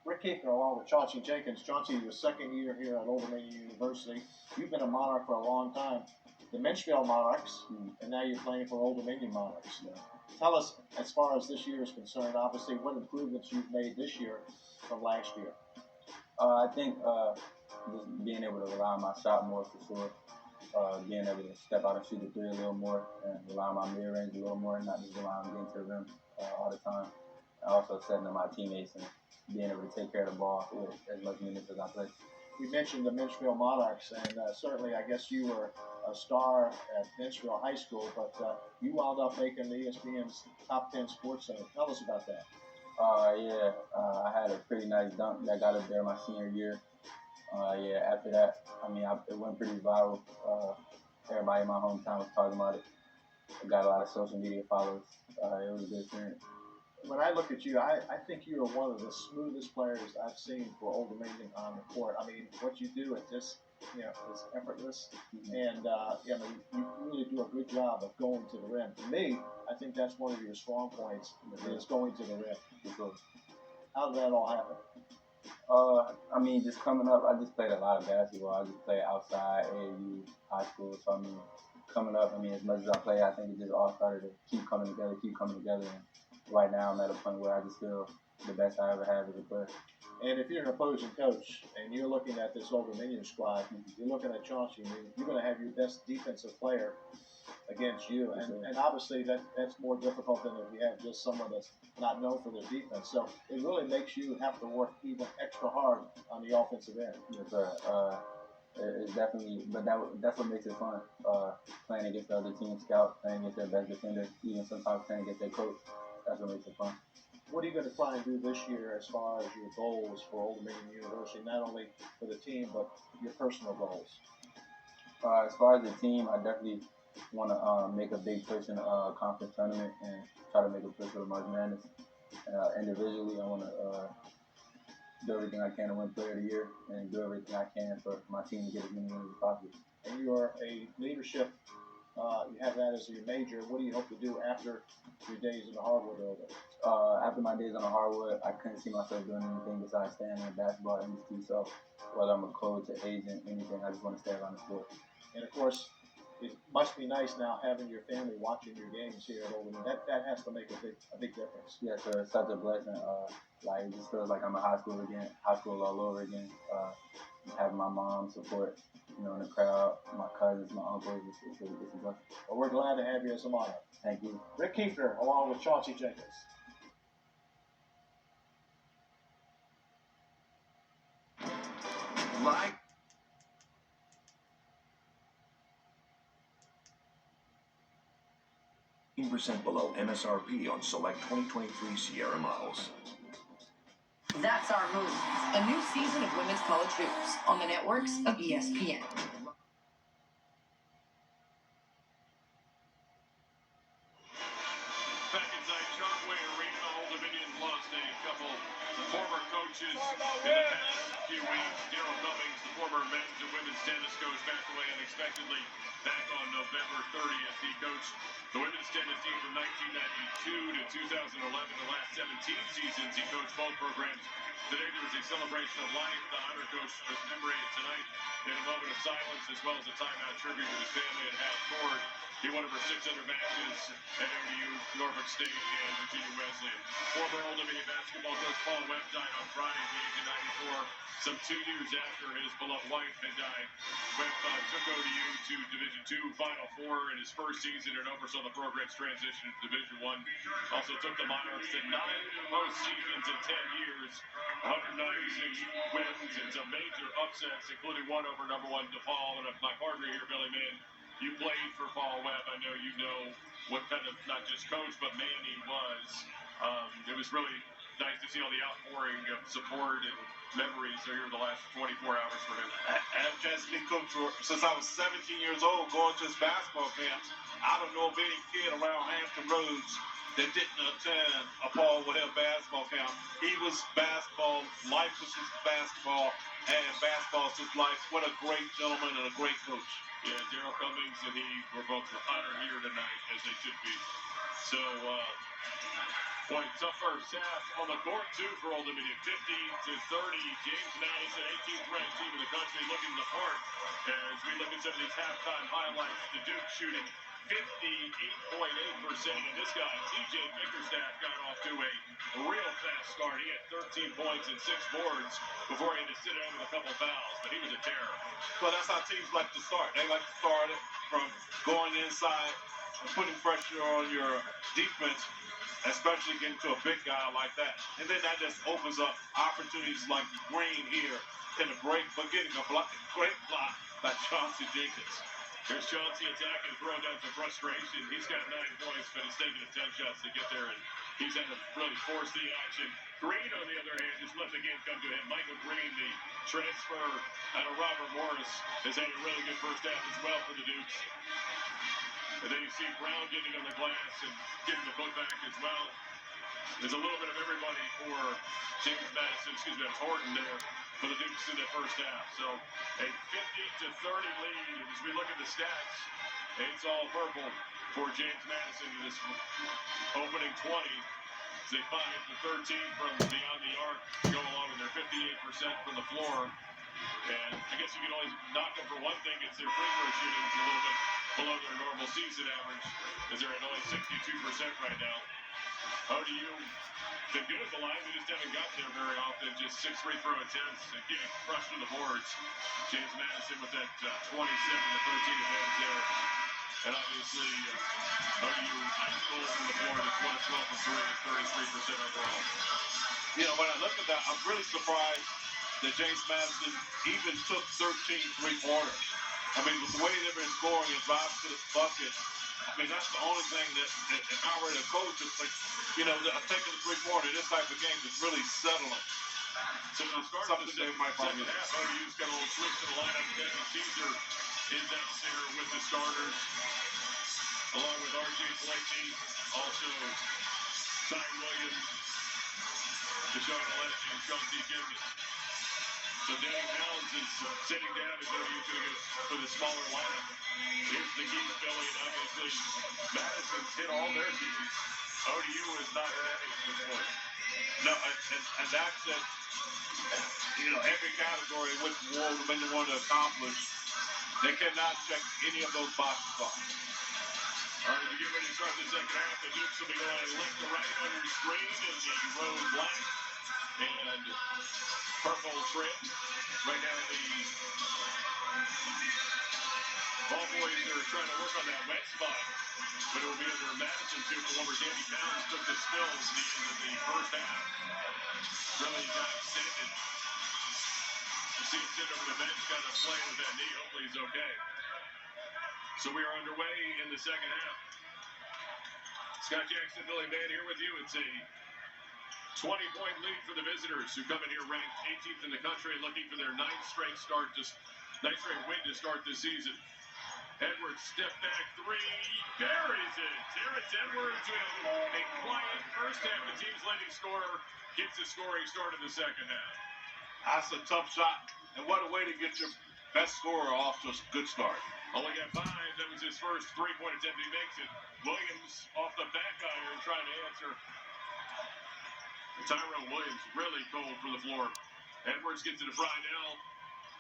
Rick Keefer along with Chauncey Jenkins. Chauncey, your second year here at Old Dominion University. You've been a Monarch for a long time. The Menchville Monarchs, and now you're playing for Old Dominion Monarchs. Yeah. Tell us, as far as this year is concerned, obviously, what improvements you've made this year from last year. I think just being able to rely on my shot more for sure. Being able to step out and shoot the three a little more and rely on my mid-range a little more, not just rely on getting to the rim all the time. And also setting up my teammates and being able to take care of the ball with as much minutes as I play. You mentioned the Menchville Monarchs, and certainly I guess you were a star at Menchville High School, but you wound up making ESPN's Top 10 Sports Center. Tell us about that. I had a pretty nice dunk that got up there my senior year. After that, it went pretty viral. Everybody in my hometown was talking about it. I got a lot of social media followers. It was a good experience. When I look at you, I think you are one of the smoothest players I've seen for Old Dominion on the court. I mean, what you do at this, is effortless, and you really do a good job of going to the rim. For me, I think that's one of your strong points, is going to the rim. How did that all happen? Just coming up, I just played a lot of basketball. I just played outside, AAU, high school. So, coming up, as much as I play, I think it just all started to keep coming together. And right now, I'm at a point where I just feel the best I ever have as a player. And if you're an opposing coach and you're looking at this Old Dominion squad, you're looking at Chauncey, you're going to have your best defensive player against you. And obviously that's more difficult than if you have just someone that's not known for their defense. So it really makes you have to work even extra hard on the offensive end. Yes, sir. It's definitely, but that's what makes it fun. Playing against the other team scouts, playing against their best defender, even sometimes playing against their coach. That's what makes it fun. What are you going to try and do this year as far as your goals for Old Dominion University, not only for the team, but your personal goals? As far as the team, I definitely want to make a big push in a conference tournament and try to make a push for the March Madness. Individually, I want to do everything I can to win Player of the Year and do everything I can for my team to get as many wins as possible. And you are a leadership. You have that as your major. What do you hope to do after your days in the hardwood are over? After my days on the hardwood, I couldn't see myself doing anything besides staying in the basketball industry. So whether I'm a coach, an agent, anything, I just want to stay around the sport. And of course, it must be nice now having your family watching your games here at Old Dominion. That has to make a big difference. Yes, sir. It's such a blessing. It just feels like I'm in high school all over again. Having my mom support, in the crowd, my cousins, my uncles, it's a blessing. Well, we're glad to have you as a Monarch. Thank you. Rick Keefer, along with Chauncey Jenkins. Like 15% below MSRP on select 2023 Sierra models. That's Our Move, a new season of women's college hoops on the networks of ESPN. Back inside Chocway Arena, Old Dominion lost a couple former coaches in the past few weeks. Daryl Cummings, the former men's and women's tennis coach, passed away unexpectedly back on November 30th. He coached the women's tennis team from 1992 to 2011. The last 17 seasons, he coached both programs. Today there was a celebration of life. The honor coach was commemorated tonight in a moment of silence, as well as a timeout tribute to his family at half court. He won over 600 matches at ODU, Norfolk State, and Virginia Wesleyan. Former Old Dominion basketball coach Paul Webb died on Friday at the age of 94, some 2 years after his beloved wife had died. Webb took ODU to Division II Final Four in his first season and oversaw the program's transition to Division I. Also took the Monarchs to 9 postseasons in 10 years, 196 wins, and some major upsets, including one over number 1 DePaul. And my partner here, Billy Mann, you played for Paul Webb. I know you know what kind of, not just coach, but man he was. It was really nice to see all the outpouring of support and memories here in the last 24 hours for him. I've just been coach since I was 17 years old, going to his basketball camps. I don't know of any kid around Hampton Roads that didn't attend a Paul Webb basketball camp. He was basketball, life was his basketball, and basketball was his life. What a great gentleman and a great coach. Yeah, Daryl Cummings and he were both honored here tonight, as they should be. So, Boy, tough first half on the court, too, for Old Dominion. 50-30. James Madison, 18th ranked team in the country, looking the part. As we look at some of these halftime highlights, the Duke shooting 58.8%. And this guy, TJ Bickerstaff, got off to a real fast start. He had 13 points and 6 boards before he had to sit down with a couple fouls. But he was a terror. Well, that's how teams like to start. They like to start it from going inside and putting pressure on your defense, especially getting to a big guy like that. And then that just opens up opportunities like Green here in the break, but getting a great block by Chauncey Jenkins. Here's Chauncey attacking, throwing down some frustration. He's got 9 points, but he's taking 10 shots to get there, and he's had to really force the action. Green, on the other hand, just let the game come to him. Michael Green, the transfer out of Robert Morris, has had a really good first half as well for the Dukes. And then you see Brown getting on the glass and getting the putback as well. There's a little bit of everybody for James Madison, that's Horton there for the Dukes in the first half. So a 50-30 lead. As we look at the stats, it's all purple for James Madison in this opening 20. They 5 for 13 from beyond the arc to go along with their 58% from the floor. And I guess you can always knock them for one thing. It's their free throw shooting is a little bit below their normal season average, as they're at only 62% right now. ODU been good at the line. They just haven't gotten there very often. Just 6 free throw attempts and getting crushed to the boards. James Madison with that 27-13 advantage there. And obviously, ODU ice cold from the floor. That's 1 of 12 from 3, 33% overall. You know, when I look at that, I'm really surprised that James Madison even took 13 3-pointers. I mean, with the way they've been scoring and drives to the bucket, I mean, that's the only thing that if I were the coach, it's like, you know, taking the 3-pointer, this type of game is really settling. So to start Something the they might second probably half, ODU's got a little switch to the lineup. Devin Caesar is out there with the starters, along with R.J. Blakey, also Ty Williams, Deshaun Alette, and Chauncey Jenkins. So Danny Towns is sitting down as ODU's going to go for the smaller lineup. Here's the key to Philly, and obviously Madison's hit all their keys. ODU is not hit any at this point. No, and that's it. You know, every category which Old Dominion want to accomplish, they cannot check any of those boxes off. All right, we get ready to start the second half. The Dukes will be going left to right on your screen in the road black and purple trim. Right now, the ball boys are trying to work on that wet spot, but it will be under Madison too. Remember, Danny Towns took the spills at the end of the first half. Really got extended. You see him sitting over the bench, kind of playing with that knee. Hopefully he's okay. So we are underway in the second half. Scott Jackson, Billy Mann here with you. It's a 20-point lead for the visitors, who come in here ranked 18th in the country, looking for their 9th straight win to start this season. Edwards step back 3, buries it. Terrence Edwards with a quiet first half. The team's leading scorer gets a scoring start in the second half. That's a tough shot, and what a way to get your best scorer off to a good start. Only got 5. That was his first 3-point attempt. He makes it. Williams off the back iron trying to answer. Tyrone Williams really cold for the floor. Edwards gets it to Friedel.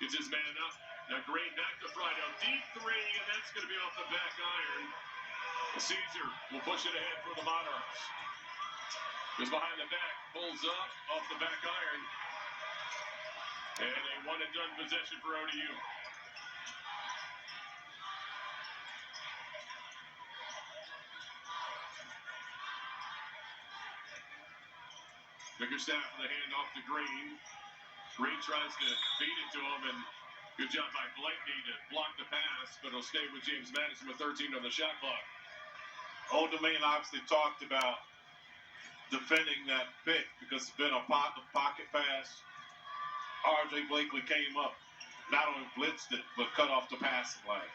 Gets his man up. Now Green back to Friedel. Deep 3, and that's going to be off the back iron. Caesar will push it ahead for the Monarchs. Goes behind the back. Pulls up off the back iron. And a one-and-done possession for ODU. Bickerstaff with a hand off to Green. Green tries to feed it to him, and good job by Blakeney to block the pass, but it'll stay with James Madison with 13 on the shot clock. Old Dominion obviously talked about defending that pick because it's been a pocket pass. R.J. Blakely came up, not only blitzed it, but cut off the passing lane.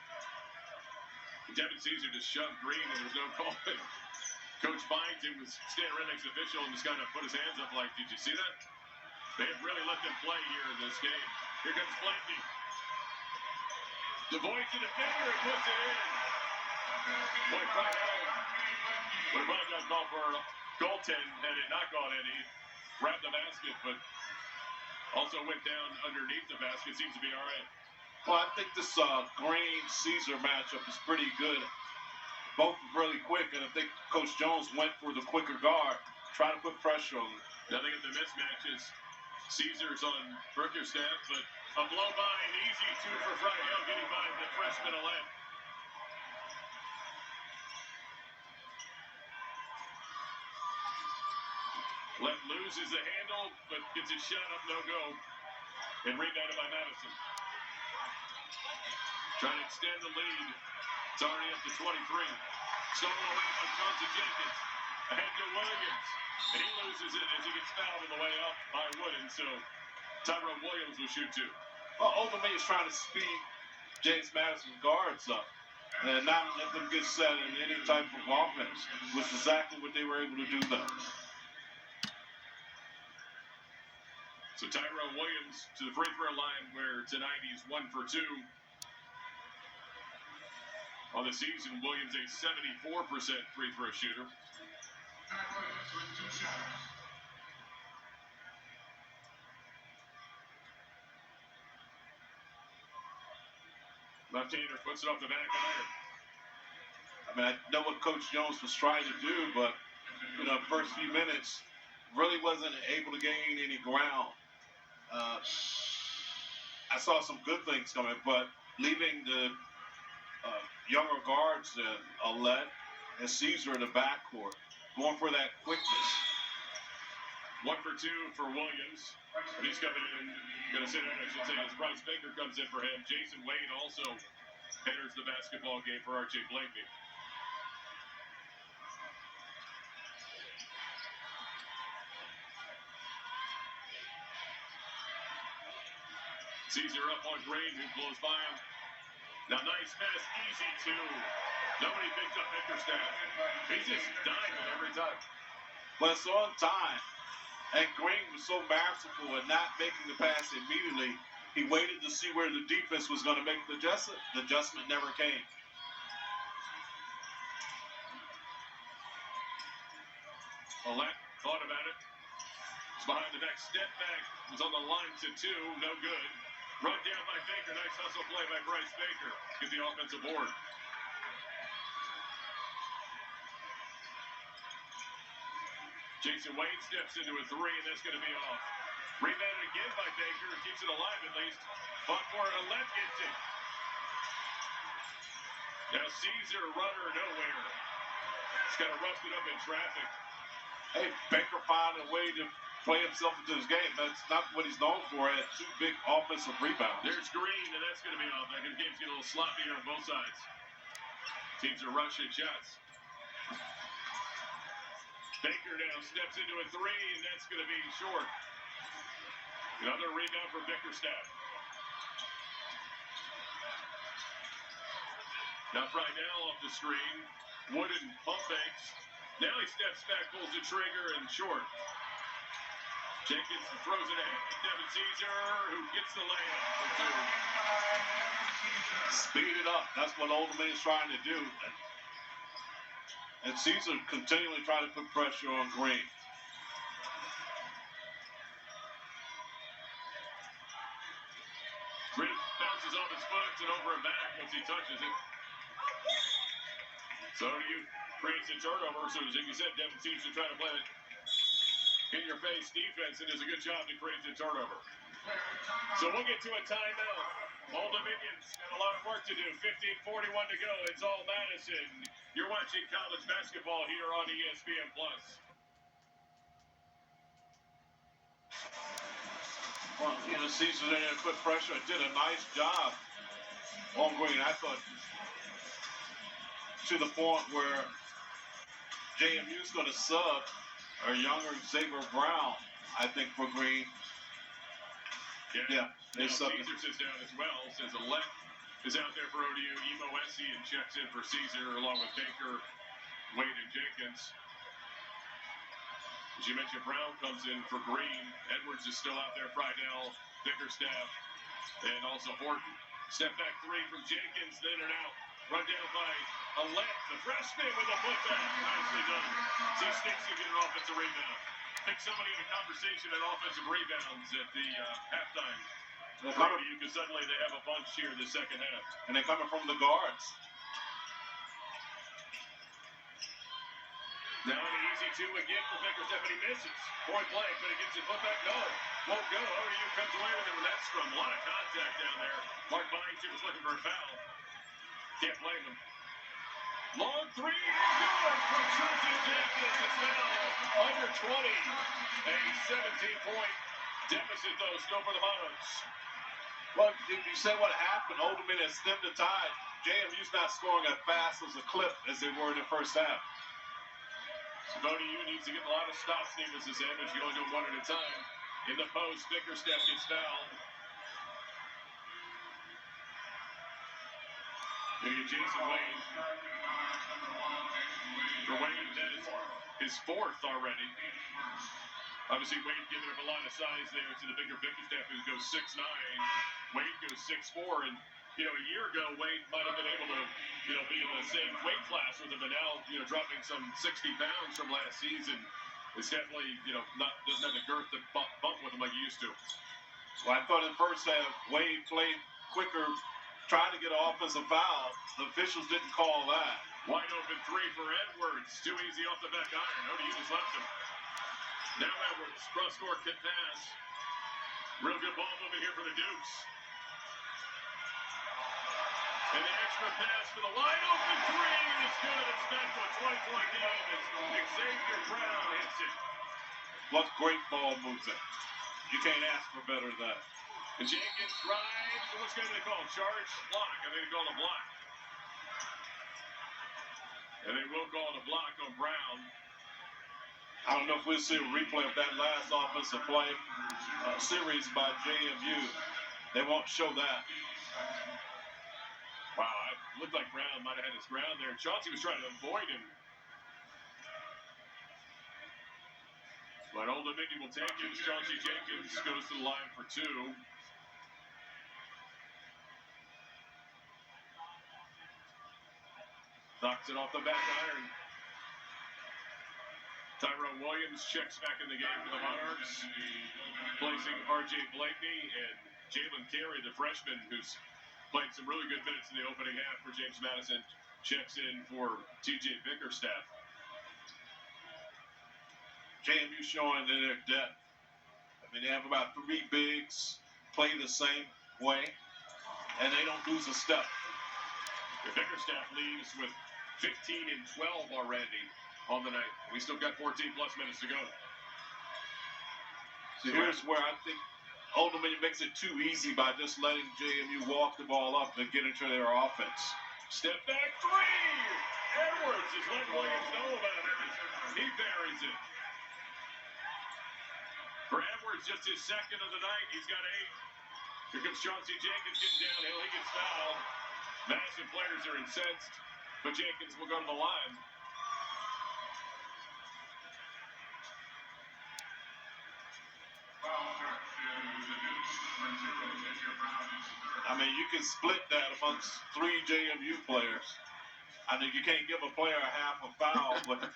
Devin Caesar just shoved Green, and there was no call. Coach Byington was standing right next to the official and just kind of put his hands up like, did you see that? They have really let them play here in this game. Here comes Blakeney. DeVoy to the finger and puts it in. Boy, Friedel would have probably got called for goaltend had it not gone in. He grabbed the basket, but also went down underneath the basket. Seems to be all right. Well, I think this Green-Caesar matchup is pretty good. Both really quick, and I think Coach Jones went for the quicker guard, trying to put pressure on him. Now they get the mismatches. Caesar's on Bickerstaff, but a blow by, an easy two for Friedel, getting by the freshman elect. Left loses the handle, but gets his shot up, no go. And rebounded by Madison. Trying to extend the lead. It's already up to 23. Stolen away by Johnson Jenkins. Ahead to Williams. And he loses it as he gets fouled on the way up by Wooden. So Tyrone Williams will shoot two. Well, Old Dominion is trying to speed James Madison's guards up and not let them get set in any type of offense, which is exactly what they were able to do though. So Tyrone Williams to the free throw line where tonight he's 1 for 2. On the season, Williams a 74% free throw shooter. Left-hander puts it off the back iron. I mean, I know what Coach Jones was trying to do, but the first few minutes really wasn't able to gain any ground. I saw some good things coming, but leaving the younger guards and Alette and Caesar in the backcourt, going for that quickness. 1 for 2 for Williams. He's coming in. Going to sit down, I should say, as Bryce Baker comes in for him. Jason Wade also enters the basketball game for R.J. Blakeney. Caesar up on Green, who blows by him. Now, nice pass, easy two. Nobody picked up Bickerstaff. He's just dying with every time. But it's on time. And Green was so masterful in not making the pass immediately. He waited to see where the defense was going to make the adjustment. The adjustment never came. Alette thought about it. It's behind the back, step back. Was on the line to 2, no good. Run down by Baker. Nice hustle play by Bryce Baker. Get the offensive board. Jason Wade steps into a 3, and that's going to be off. Rebounded again by Baker. Keeps it alive at least. Fought for it. Alette gets it. Now Caesar, runner nowhere. He's got to rough it up in traffic. Hey, Baker found a way to play himself into his game. That's not what he's known for. He had 2 big offensive rebounds. There's Green, and that's going to be off. The game's getting a little sloppy here on both sides. Teams are rushing shots. Baker now steps into a 3, and that's going to be short. Another rebound for Bickerstaff. Now Friedel off the screen. Wooden pump fakes. Now he steps back, pulls the trigger, and short. Jenkins throws it ahead. Devin Caesar, who gets the layup for 2. Speed it up. That's what Old Dominion's trying to do. And Caesar continually trying to put pressure on Green. Green bounces off his foot and over and back once he touches it. So you creates a turnover. So as you said, Devin Caesar trying to play it in-your-face defense, and does a good job to create the turnover. So we'll get to a timeout. Old Dominion's got a lot of work to do. 15:41 to go. It's all Madison. You're watching college basketball here on ESPN+. Well, Caesar there put pressure and did a nice job on Green. I thought to the point where JMU's going to sub a younger Xavier Brown, I think, for Green. Yeah, they subbed. Caesar sits down as well, says Alette is out there for ODU. Emo Essie and checks in for Caesar along with Baker, Wade, and Jenkins. As you mentioned, Brown comes in for Green. Edwards is still out there. Friedel, Bickerstaff, and also Horton. Step back 3 from Jenkins, then and out. Run down by Alette, the freshman with a putback. Nicely done. See Sticks to get an offensive rebound. I think somebody in a conversation at offensive rebounds at the halftime. Because suddenly they have a bunch here in the second half. And they're coming from the guards. Now an easy two again for Bickerstaff, and he misses. Point blank, but it gets it put back. No, won't go. ODU comes away with it with that scrum. A lot of contact down there. Mark Byington was looking for a foul. Can't blame him. Long three is good from Chauncey Jenkins. It's now under 20. A 17-point deficit, though, still for the Monarchs. Well, if you say what happened, Old Dominion has stemmed the tide. JMU's not scoring as fast as a clip as they were in the first half. So ODU needs to get a lot of stops, needless to say, but you only do one at a time. In the post, Bickerstaff gets fouled. Maybe Jason Wade. For Wade, that is his fourth already. Obviously, Wade giving up a lot of size there to the bigger Bickerstaff, who goes 6'9". Wade goes 6'4", and a year ago, Wade might have been able to, be in the same weight class with him, but now, dropping some 60 pounds from last season, is definitely, doesn't have the girth to bump with him like he used to. Well, I thought in the first half, Wade played quicker, tried to get an offensive foul. The officials didn't call that. Wide open three for Edwards. Too easy off the back iron. ODU just left him. Now Edwards, cross-court can pass. Real good ball movement here for the Dukes. And the extra pass for the wide open three is good. It's back to a 20-point game as Xavier Brown hits it. What great ball movement. You can't ask for better than that. And Jenkins drives. What's going to be called? Charge block. I think they call it a block. And they will call it a block on Brown. I don't know if we'll see a replay of that last offensive play series by JMU. They won't show that. Wow, it looked like Brown might have had his ground there. Chauncey was trying to avoid him. But Old Dominion will take it. Chauncey Jenkins goes to the line for two. Knocks it off the back iron. Tyrone Williams checks back in the game for the Monarchs, placing R.J. Blakeney and Jalen Carey, the freshman, who's played some really good minutes in the opening half for James Madison, checks in for T.J. Bickerstaff. JMU showing their depth. I mean, they have about three bigs, play the same way, and they don't lose a step. The Bickerstaff leaves with 15 and 12 already on the night. We still got 14-plus minutes to go. So here's where I think Old Dominion makes it too easy by just letting JMU walk the ball up and get into their offense. Step back three! Edwards has let Williams know about it. He buries it. For Edwards, just his second of the night. He's got 8. Here comes Chauncey Jenkins getting downhill. He gets fouled. Madison players are incensed, but Jenkins will go to the line. I mean, you can split that amongst 3 JMU players. I think you can't give a player a half a foul, but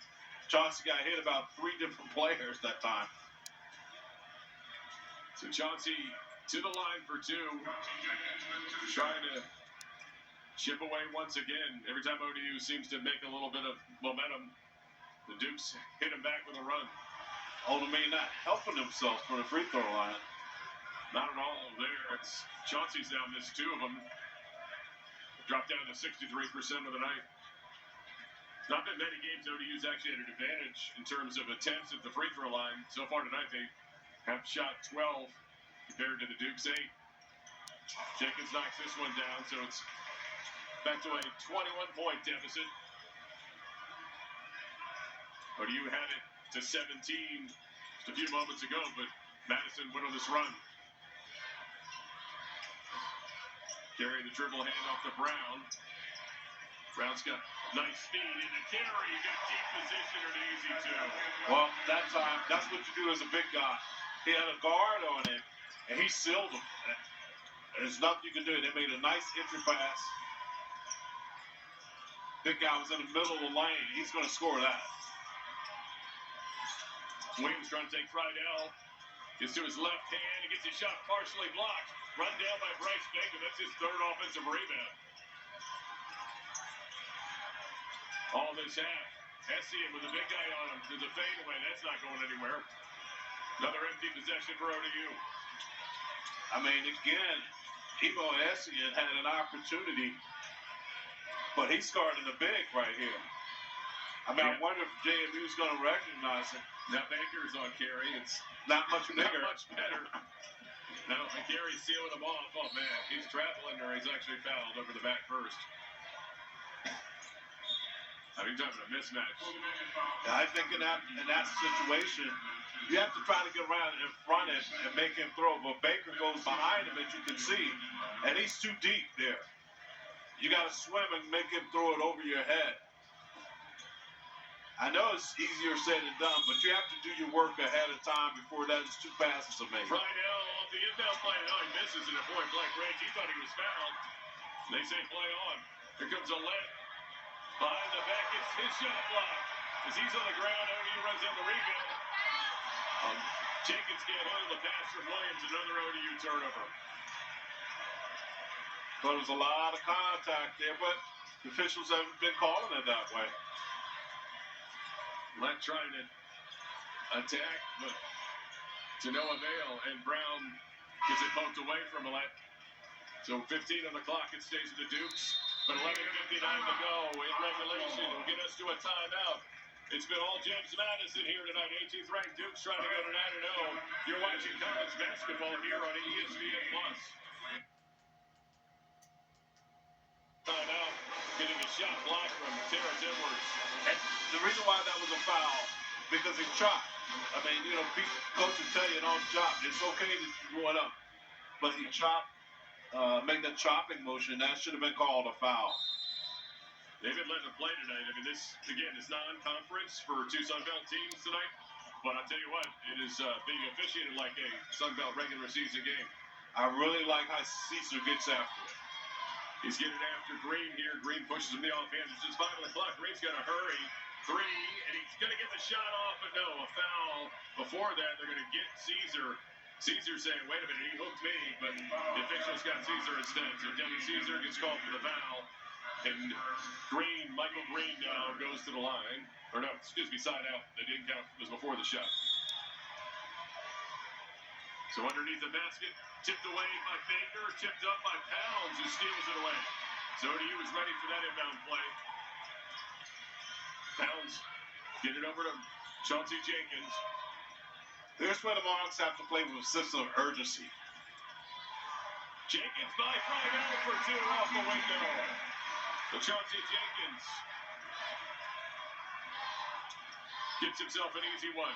Chauncey got hit about 3 different players that time. So Chauncey to the line for 2. Trying to chip away once again. Every time ODU seems to make a little bit of momentum, the Dukes hit him back with a run. Old Dominion not helping themselves from the free throw line. Not at all there. It's Chauncey's now missed 2 of them. Dropped down to 63% of the night. Not been many games ODU's actually had an advantage in terms of attempts at the free throw line. So far tonight they have shot 12 compared to the Dukes 8. Jenkins knocks this one down, so it's back to a 21-point deficit. ODU had it to 17 just a few moments ago, but Madison went on this run. Carry the dribble hand off to Brown. Brown's got nice speed in the carry. You got deep position or an easy 2. Well, that time, that's what you do as a big guy. He had a guard on him, and he sealed him. There's nothing you can do. They made a nice entry pass. Big guy was in the middle of the lane. He's going to score that. Williams trying to take Friedel. Gets to his left hand. He gets his shot partially blocked. Run down by Bryce Baker. That's his third offensive rebound. All this half. Essien with a big guy on him. There's a fadeaway. That's not going anywhere. Another empty possession for ODU. I mean, again, Emo Essien had an opportunity, but he's guarding the big right here. I mean, I wonder if JMU's going to recognize him. Now Baker's on carry. It's not much bigger. Not much better. No, and Gary's sealing him off. Oh, man. He's traveling, or he's actually fouled over the back first. I mean, talking about a mismatch. Yeah, I think in that situation, you have to try to get around in front and make him throw. But Baker goes behind him, as you can see, and he's too deep there. You got to swim and make him throw it over your head. I know it's easier said than done, but you have to do your work ahead of time before those two passes are made. Friedel off the inbound play. Now he misses it at point blank range. He thought he was fouled. They say play on. Here comes a let. Behind the back, it's his shot blocked. As he's on the ground, ODU runs on the rebound. Jenkins can't hold the pass from Williams. Another ODU turnover. There was a lot of contact there, but the officials haven't been calling it that way. Let trying to attack, but to no avail. And Brown gets it poked away from Let. So 15 on the clock. It stays at the Dukes. But 11:59 to go in regulation. Will get us to a timeout. It's been all James Madison here tonight. 18th ranked Dukes trying to go to 9-0. You're watching college basketball here on ESPN+. Timeout. Getting a shot blocked from Terrence Edwards. And the reason why that was a foul, because he chopped. I mean, you know, coach will tell you don't chop. It's okay to throw it up. But he chopped, made that chopping motion. That should have been called a foul. They've been letting them play tonight. I mean, this, again, is non-conference for two Sun Belt teams tonight. But I'll tell you what, it is being officiated like a Sun Belt regular season game. I really like how Caesar gets after it. He's getting after Green here. Green pushes him the offhand. It's just 5 on the clock. Green's got to hurry. 3, and he's going to get the shot off, but no, a foul. Before that, they're going to get Caesar. Caesar saying, wait a minute, he hooked me, but the officials got Caesar instead. So Devin Caesar gets called for the foul. And Green, Michael Green now goes to the line. Or no, excuse me, side out. They didn't count. It was before the shot. So underneath the basket, tipped away by Baker, tipped up by Pounds, who steals it away. So ODU is ready for that inbound play. Pounds get it over to Chauncey Jenkins. Here's where the Monarchs have to play with a sense of urgency. Jenkins by Friedel for 2 off the window. So Chauncey Jenkins gets himself an easy one.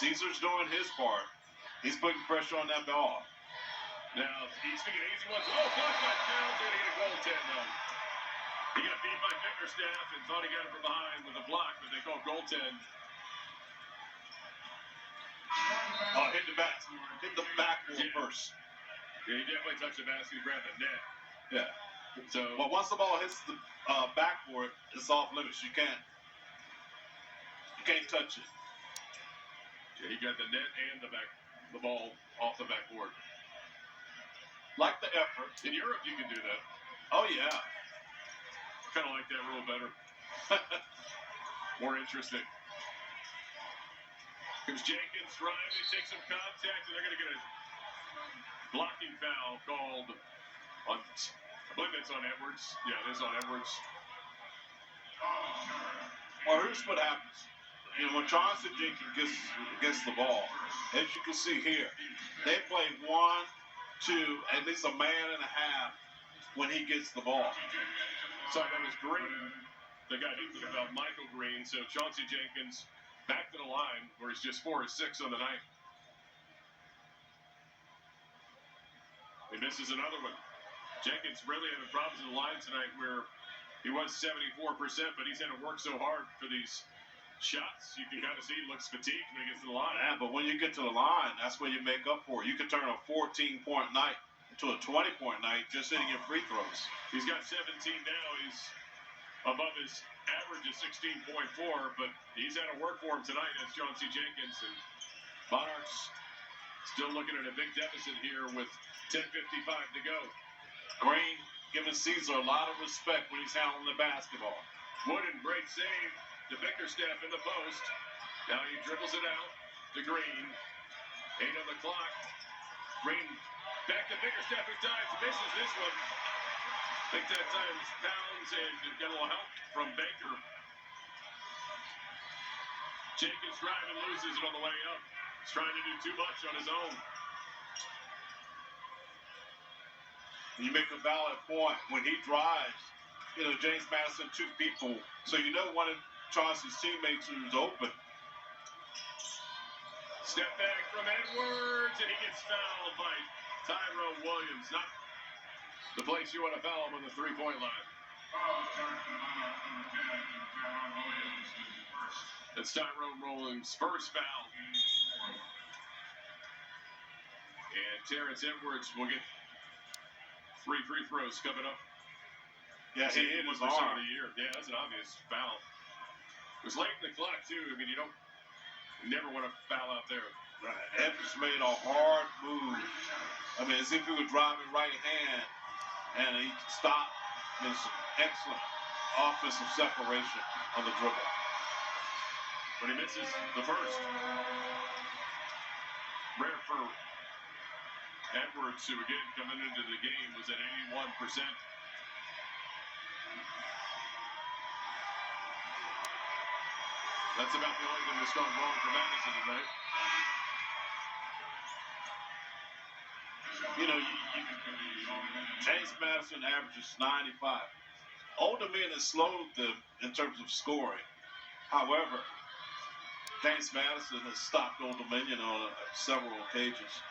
Caesar's doing his part. He's putting pressure on that ball. Now, he's speaking of easy ones. Oh, blocked by Pounds. They're going to get a goaltend, though. He got beat by Bickerstaff and thought he got it from behind with a block, but they call goaltend. Oh, hit the backboard first. Yeah, he definitely touched the basket. He grabbed the net. Yeah. So, but once the ball hits the backboard, it's off limits. You can't touch it. Yeah, he got the net and the ball off the backboard. Like the effort. In Europe, you can do that. Oh yeah. Kind of like that rule better. More interesting. Comes Jenkins trying to take some contact, and they're going to get a blocking foul called on, I believe it's on Edwards. Yeah, it is on Edwards. Well, here's what happens. You know, when Chauncey Jenkins gets the ball, as you can see here, they play 1, 2, at least a man and a half when he gets the ball. So that was Green, the guy who was about Michael Green. So Chauncey Jenkins back to the line where he's just 4 or 6 on the night. He misses another one. Jenkins really having problems in the line tonight where he was 74%, but he's had to work so hard for these shots. You can kind of see he looks fatigued when he gets to the line. Yeah, but when you get to the line, that's where you make up for it. You can turn a 14-point night to a 20-point night just hitting your free throws. He's got 17 now. He's above his average of 16.4, but he's had to work for him tonight. That's John C. Jenkins. And Monarchs still looking at a big deficit here with 10:55 to go. Green giving Caesar a lot of respect when he's handling the basketball. Wooden, great save. The Bickerstaff in the post. Now he dribbles it out to Green. 8 on the clock. Green back to Bickerstaff, who dives, misses this one. I think that time Pounds and got a little help from Baker. Jenkins driving, loses it on the way up. He's trying to do too much on his own. You make a valid point. When he drives, James Madison, 2 people, so one of Chauncey's teammates who's open. Step back from Edwards, and he gets fouled by Tyrone Williams. Not the place you want to foul him on the three-point line. That's Tyrone Williams' first foul. And Terrence Edwards will get 3 free throws coming up. Yeah, he hit his arm of the year. Yeah, that's an obvious foul. It was late in the clock, too. I mean, you never want to foul out there. Right. Edwards made a hard move. I mean, as if he were driving right hand, and he stopped. This excellent offensive separation on the dribble. But he misses the first. Rare for Edwards, who again coming into the game was at 81%. That's about the only thing that's gone wrong for Madison tonight. James Madison averages 95. Old Dominion has slowed them in terms of scoring. However, James Madison has stopped Old Dominion on several occasions.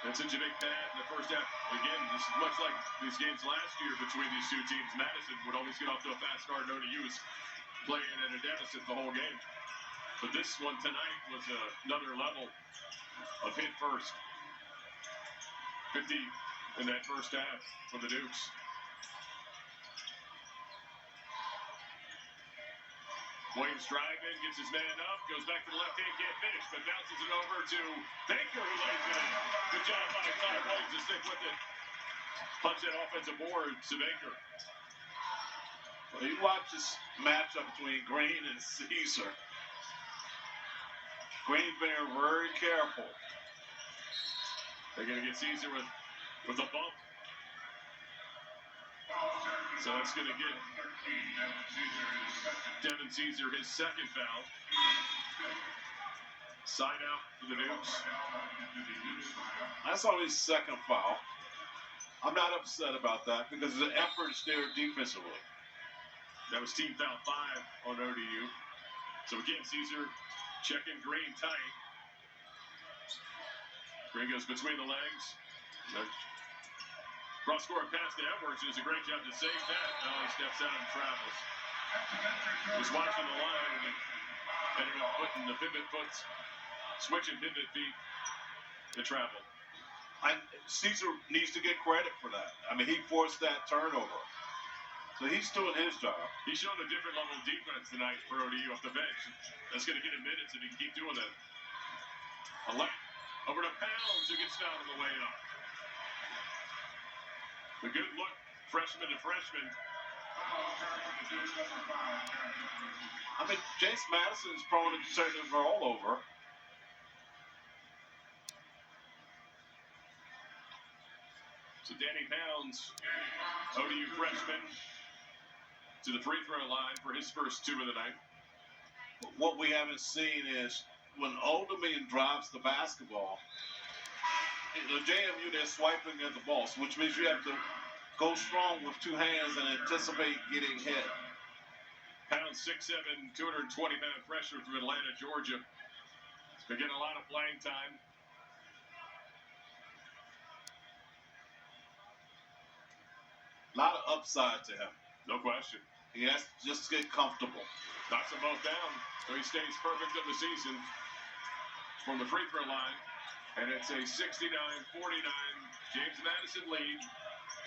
That's such a big pad in the first half. Again, this is much like these games last year between these two teams. Madison would always get off to a fast start, and ODU was playing at a deficit the whole game. But this one tonight was another level of hit first. 50 in that first half for the Dukes. Williams driving, gets his man up, goes back to the left hand, can't finish, but bounces it over to Baker, who lays it in. Good job by Ty Williams to stick with it. Punch that offensive board to Baker. Well, you watch this matchup between Green and Caesar. Green being very careful. They're going to get Caesar with a bump. So that's going to get Devin Caesar his second foul. Side out for the Dukes. That's only his second foul. I'm not upset about that because the effort's there defensively. That was team foul 5 on ODU. So again, Caesar checking Green tight. Green goes between the legs. Cross-court pass to Edwards, who does a great job to save that. Now he steps out and travels. Was watching the line and ended up putting the pivot foot, switching pivot feet to travel. Caesar needs to get credit for that. I mean, he forced that turnover. So he's doing his job. He's showing a different level of defense tonight for ODU off the bench. That's going to get him minutes if he can keep doing that. Over to Pounds, who gets fouled on the way up. The good look, freshman to freshman. I mean, James Madison's prone to turn the ball over. So Danny Pounds, ODU freshman, to the free throw line for his first 2 of the night. What we haven't seen is when Old Dominion drives the basketball, JMU, they're swiping at the ball, which means you have to go strong with 2 hands and anticipate getting hit. Pounds 6'7", 220-pound freshman from Atlanta, Georgia. He's been getting a lot of playing time. A lot of upside to him. No question. He has to just get comfortable. Knocks them both down, so he stays perfect of the season from the free throw line. And it's a 69-49 James Madison lead.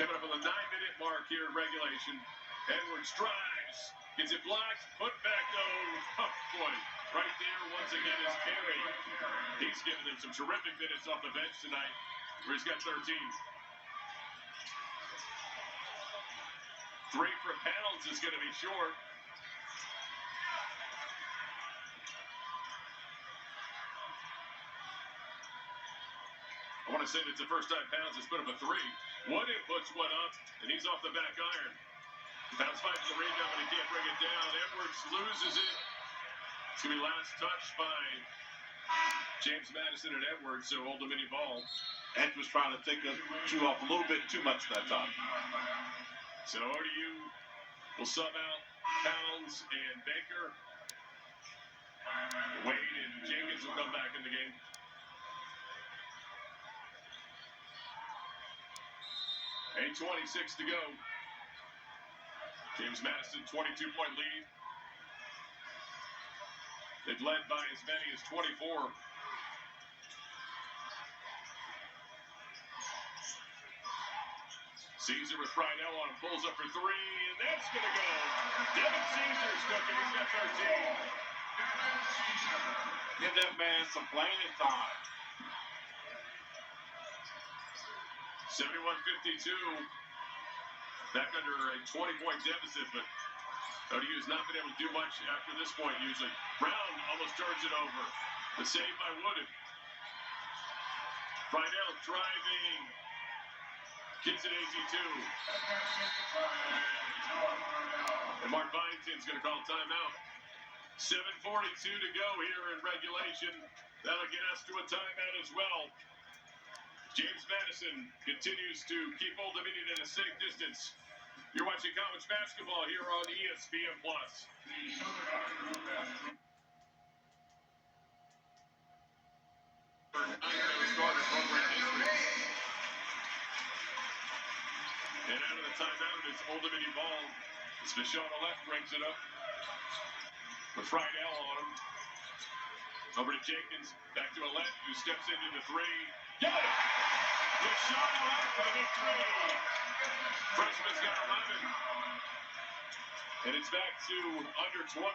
Coming up on the 9-minute mark here in regulation. Edwards drives, gets it blocked, put back though. Oh boy, right there once again is Perry. He's given them some terrific minutes off the bench tonight, where he's got 13. 3 for Pounds is going to be short. I want to say it's the first time Pounds has put up a 3. Wooden puts one up, and he's off the back iron. Pounds fights the rebound, but he can't bring it down. Edwards loses it. It's going to be last touch by James Madison and Edwards, so Old Dominion ball. Edwards trying to take a chew off a little bit too much that time. So ODU will sub out Pounds and Baker. Wade and Jenkins will come back in the game. 8:26 to go. James Madison, 22-point lead. They've led by as many as 24. Caesar with Friedel on him, pulls up for 3, and that's going to go. Devin Caesar's cooking, he's got 13. Give that man some playing time. 71-52. Back under a 20-point deficit, but ODU's not been able to do much after this point usually. Brown almost turns it over. The save by Wooden. Friedel driving. Gets it easy too. And Mark Byington's going to call timeout. 7:42 to go here in regulation. That'll get us to a timeout as well. James Madison continues to keep Old Dominion at a safe distance. You're watching college basketball here on ESPN+. And out of the timeout, it's Old Dominion ball. It's Michon Alette brings it up. With Friedel on him. Over to Jenkins. Back to Alette, who steps into the 3. Got it! Michon Alette for the big 3. Freshman's got 11. And it's back to under 20.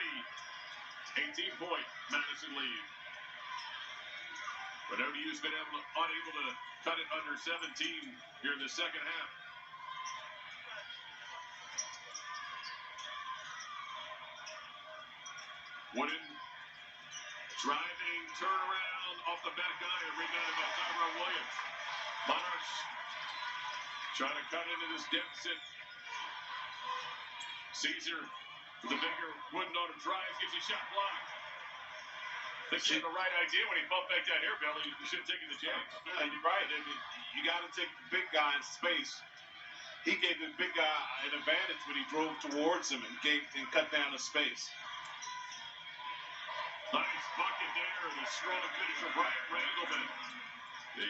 18-point Madison lead. But ODU's been unable to cut it under 17 here in the second half. Wooden driving, turnaround, off the back iron, rebounded by Tyrone Williams. Monarchs trying to cut into this deficit. Caesar with a bigger Wooden on him, drives, gets his shot blocked. I think he had the right idea when he bumped back down here, Billy. He should have taken the chance. Yeah, you're right. I mean, you got to take the big guy in space. He gave the big guy an advantage when he drove towards him and cut down the space. Nice bucket there. The strong finish from Bryant Randleman, the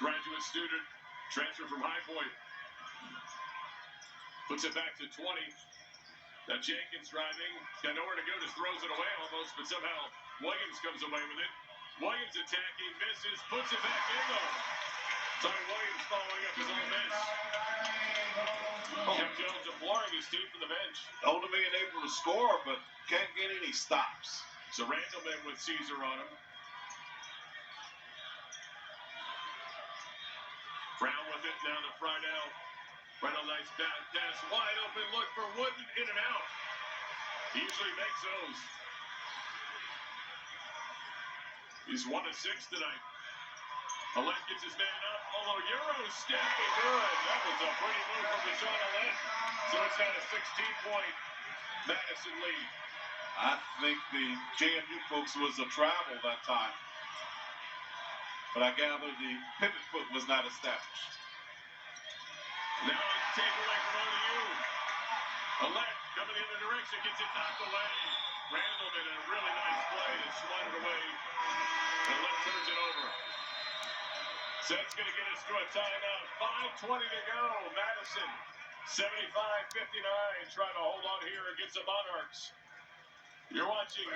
graduate student, transfer from High Point. Puts it back to 20. Now Jenkins driving, got nowhere to go, just throws it away almost, but somehow Williams comes away with it. Williams attacking, misses, puts it back in though. Tony Williams following up his own miss. Kim Jones imploring his team from the bench. Old Dominion able to score, but can't get any stops. So Randleman with Caesar on him. Brown with it, now to Friedel. Friedel, nice pass, wide open, look for Wooden, in and out. He usually makes those. He's 1 of 6 tonight. Alette gets his man up, although Euro stacking good. That was a pretty move from Michon Alette. So it's got a 16-point Madison lead. I think the JMU folks was a travel that time. But I gather the pivot foot was not established. Now it's takeaway from ODU. Alette coming in the direction, gets it knocked away. Randleman in a really nice play to slide it away. And Alette turns it over. So that's going to get us to a timeout. 5:20 to go. Madison, 75-59, trying to hold on here against the Monarchs. You're watching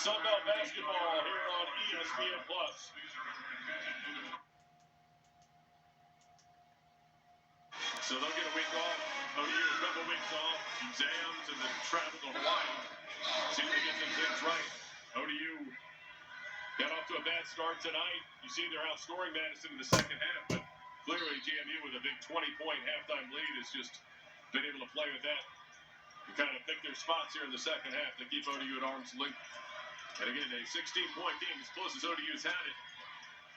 Sunbelt Basketball here on ESPN+. So they'll get a week off. ODU a couple weeks off, exams, and then travel to Hawaii. See if they get some things right. ODU got off to a bad start tonight. You see they're outscoring Madison in the second half, but clearly JMU with a big 20-point halftime lead has just been able to play with that and kind of pick their spots here in the second half to keep ODU at arm's length. And again, a 16-point game, as close as ODU's had it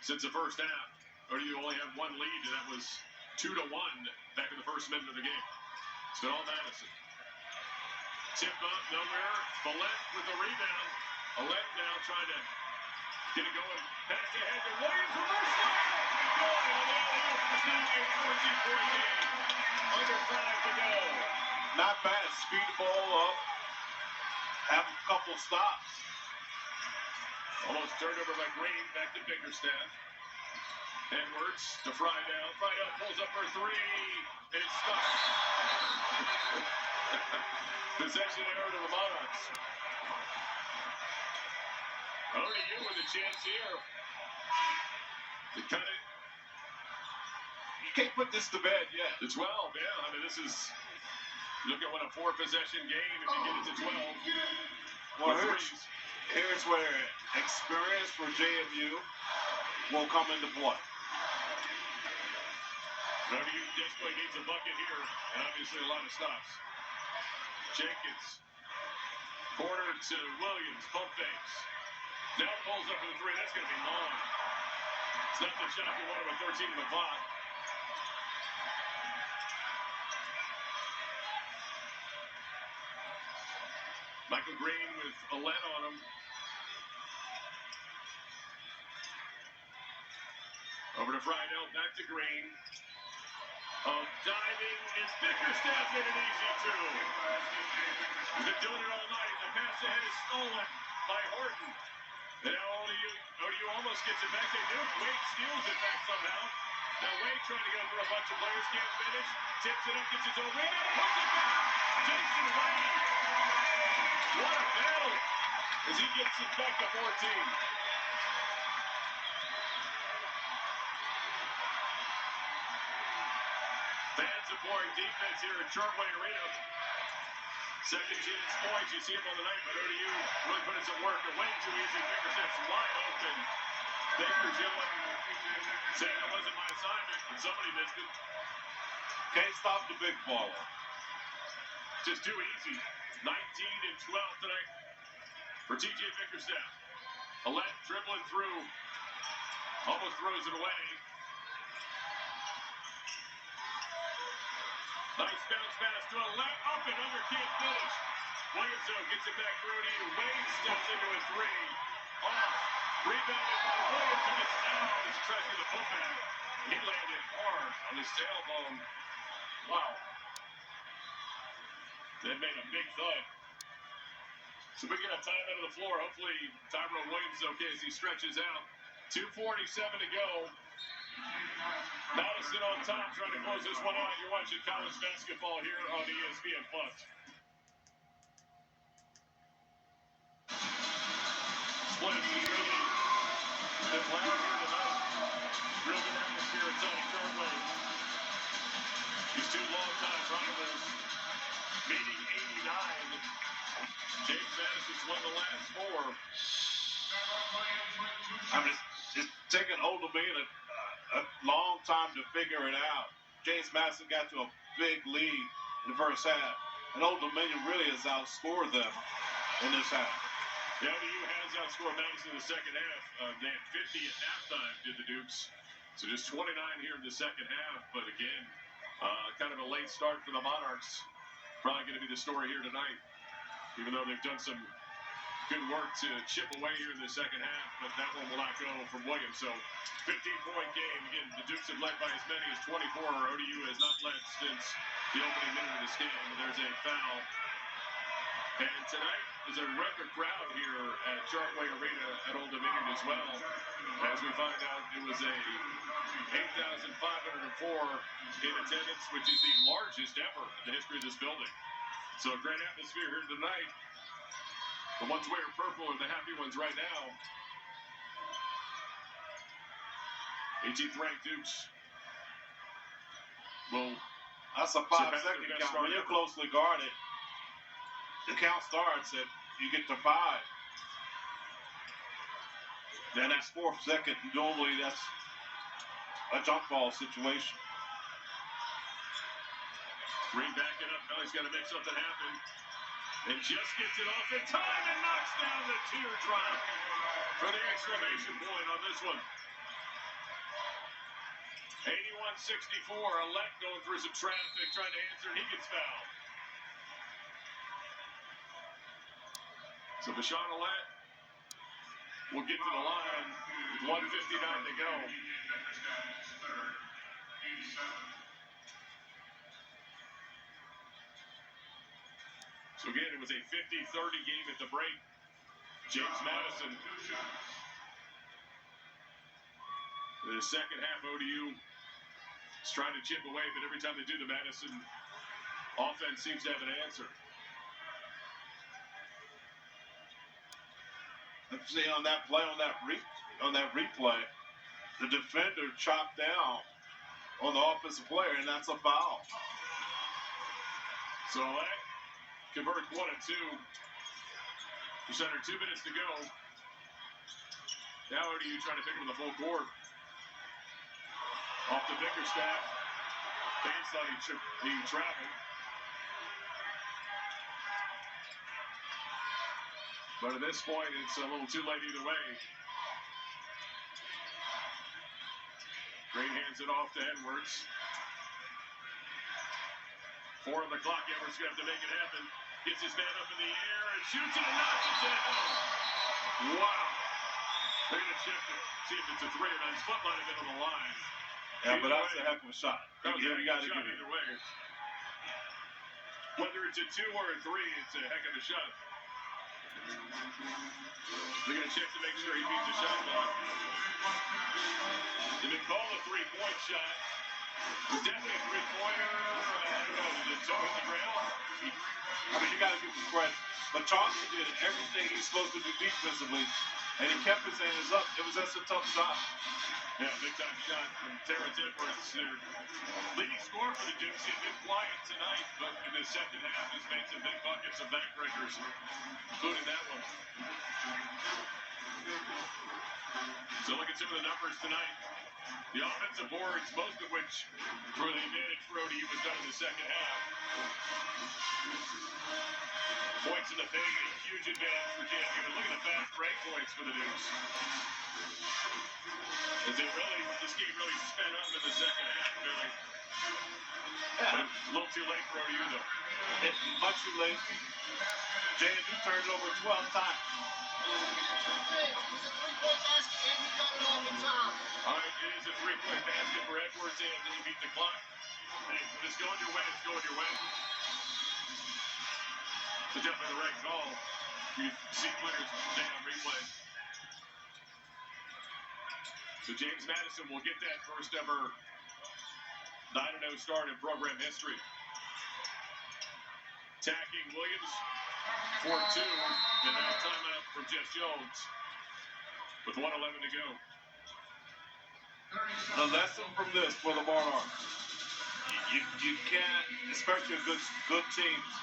since the first half. ODU only had one lead, and that was 2-1 back in the first minute of the game. It's been all Madison. Tip up, nowhere. Follett with the rebound. Follett now trying to get it going. Pass ahead to Williams. Reverse layup. Good. And the alley-oop is now a 14-point game. Under 5 to go. Not bad. Speed ball up. Have a couple stops. Almost turned over by Green. Back to Bickerstaff. Edwards to Friedel. Friedel pulls up for 3. And it's stuck. Possession error to the Monarchs. ODU with a chance here to cut it. You can't put this to bed yet. To 12, yeah. I mean, this is, look at what a 4-possession game if you get it to 12. Well, here's where experience for JMU will come into play. ODU desperately needs a bucket here, and obviously a lot of stops. Jenkins, corner to Williams, pump fakes. Now pulls up for the 3. That's going to be long. It's not the shot you want with 13 in the clock. Michael Green with a lead on him. Over to Friedel, back to Green. Diving is Bickerstaff in an easy 2. He's been doing it all night. The pass ahead is stolen by Horton. And now ODU almost gets it back. They do. Wade steals it back somehow. Now Wade trying to go through a bunch of players, can't finish. Tips it up, gets his own rebound, puts it back. Jason Wade. What a battle as he gets it back to 14. Fan supporting defense here at Chartway Arena. Second chance points, you see him on the night, but ODU really put in some work. It went too easy. Bickerstaff's wide open. Baker's yelling, saying that wasn't my assignment, but somebody missed it. Can't stop the big baller. Just too easy. 19 and 12 tonight for TJ Bickerstaff. Alette dribbling through. Almost throws it away. Nice bounce pass to Alette. Up and under, can't finish. Williams gets it back for ODU. Wade steps into a 3. Off. Rebounded by Williams, and it's down. He's trying to get the putback. He landed hard on his tailbone. Wow. That made a big thud. So we get a time out of the floor. Hopefully Tyrone Williams is okay as he stretches out. 2:47 to go. Madison on top, trying to close this one out. You're watching college basketball here on ESPN+. Split is really been loud here tonight. Real good atmosphere inside Chartway. These two longtime rivals meeting 89. James Madison's won the last 4. I mean, it's taken Old Dominion a long time to figure it out. James Madison got to a big lead in the first half, and Old Dominion really has outscored them in this half. The ODU has outscored Madison in the second half. They had 50 at halftime, did the Dukes. So just 29 here in the second half. But again, kind of a late start for the Monarchs. Probably going to be the story here tonight. Even though they've done some good work to chip away here in the second half, but that one will not go from Williams. So 15-point game. Again, the Dukes have led by as many as 24. ODU has not led since the opening minute of this game. But there's a foul. And tonight is a record crowd here at Chartway Arena at Old Dominion as well. As we find out, it was a 8,504 in attendance, which is the largest ever in the history of this building. So a great atmosphere here tonight. The ones wearing purple are the happy ones right now. 18th ranked Dukes will That's a 5-second count. When you're closely guarded, the count starts and you get to 5. Then that's 4th second. Normally that's a jump ball situation. Green backing up. Now he's got to make something happen. And just gets it off in time and knocks down the teardrop for the exclamation point on this one. 81-64. Alec going through some traffic, trying to answer, and he gets fouled. So Bashawn Alec will get to the line with 1:59 to go. So again, it was a 50-30 game at the break. James Madison. The second half, ODU is trying to chip away, but every time they do, the Madison offense seems to have an answer. See on that play, on that replay, the defender chopped down on the offensive player, and that's a foul. So Alec converts 1 and 2. Just under 2 minutes to go. Now ODU trying to pick him in the full court. Off the Bickerstaff. Baines thought he traveled. But at this point, it's a little too late either way. Green hands it off to Edwards. 4 on the clock. Edwards going to have to make it happen. Gets his man up in the air and shoots it and knocks it down. Wow. They're going to check it. See if it's a 3 or not. His foot might have been on the line. Yeah, but that's a heck of a shot. You got to give it either way. Whether it's a 2 or a 3, it's a heck of a shot. They're going to check to make sure he beats the shot clock. If they call a 3-point shot, it's definitely a 3-pointer. I don't know. Did it toe the ground? I mean, you got to give him credit. But Charleston did everything he's supposed to do defensively, and he kept his hands up. It was just a tough shot. Yeah, big-time shot from Terrence Edwards. Their leading scorer for the Dukes. He's been quiet tonight, but in the second half has made some big buckets, some backbreakers, including that one. So look at some of the numbers tonight. The offensive boards, most of which were the advantage for ODU, was done in the second half. Points in the paint, a huge advantage for JMU. And look at the fast break points for the Dukes. This game really sped up in the second half, really. Yeah. A little too late for ODU, though. It's much too late. JMU turned it over 12 times. All right, it is a 3-point basket for Edwards, and he beat the clock. Hey, when it's going your way, it's going your way. So definitely the right call. You see players down replay. So James Madison will get that first ever 9-0 start in program history. Attacking Williams, 4-2, and now timeout from Jeff Jones with 1:11 to go. The lesson from this for the Monarchs, you can't, especially good teams,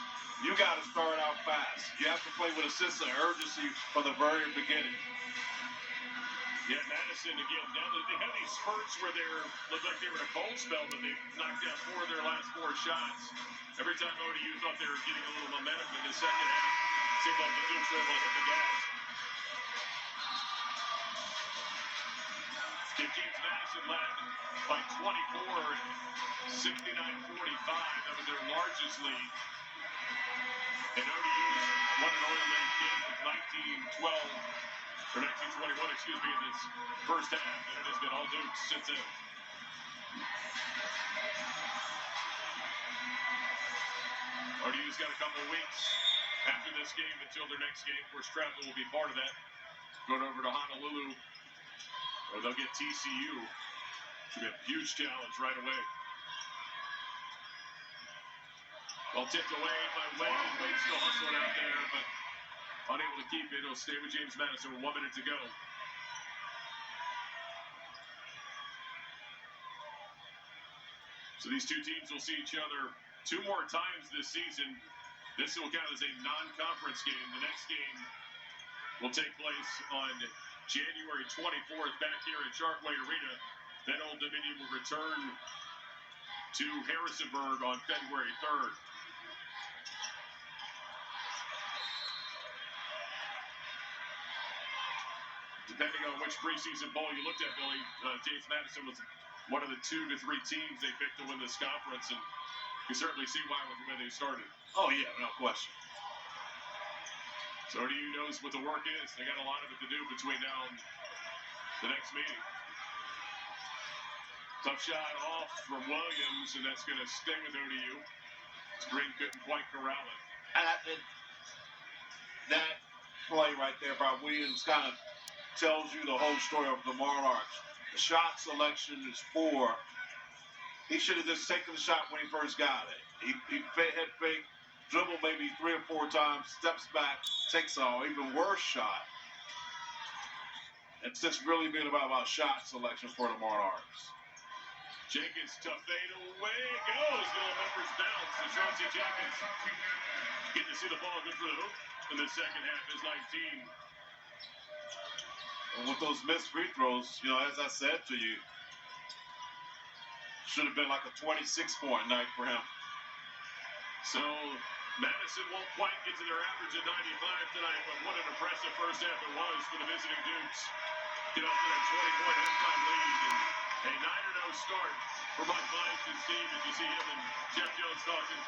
you got to start out fast. You have to play with a sense of urgency from the very beginning. Yeah, Madison again. Now they have these spurts where they look like they were in a cold spell, but they knocked down 4 of their last 4 shots. Every time ODU thought they were getting a little momentum in the second half, it seemed like the Dukes were able to hit the gas. James Madison led by 24, 69-45. That was their largest lead. And ODU's won an oil league game with 19-12, or 19-21, excuse me, in this first half. And it has been all Dukes since then. ODU's got a couple of weeks after this game until their next game. Of course, travel will be part of that. Going over to Honolulu, or they'll get TCU. Should be a huge challenge right away. Well, tipped away by Wade. Wade's still hustling out there, but unable to keep it. It'll stay with James Madison with 1 minute to go. So these two teams will see each other 2 more times this season. This will count as a non-conference game. The next game will take place on January 24th back here at Sharkway Arena. Then Old Dominion will return to Harrisonburg on February 3rd. Depending on which preseason bowl you looked at, Billy, James Madison was one of the 2 to 3 teams they picked to win this conference, and you certainly see why with the way they started. Oh, yeah, no question. So who knows what the work is? They got a lot of it to do between now and the next meeting. Tough shot off from Williams, and that's going to stay with ODU. Green couldn't quite corral it. And that play right there by Williams kind of tells you the whole story of the Monarchs. The shot selection is poor. He should have just taken the shot when he first got it. He head fake, dribble maybe 3 or 4 times, steps back, takes an even worse shot. It's just really been about shot selection for the Monarchs. Jenkins, tough fade away, goes. Little numbers bounce. And Chauncey Jenkins getting to see the ball good for the hoop in the second half is 19. And with those missed free throws, as I said to you, should have been like a 26-point night for him. So Madison won't quite get to their average of 95 tonight, but what an impressive first half it was for the visiting Dukes. Get up to that 20-point halftime lead and a 9-0 start for Mike Myers and Steve as you see him and Jeff Jones talking.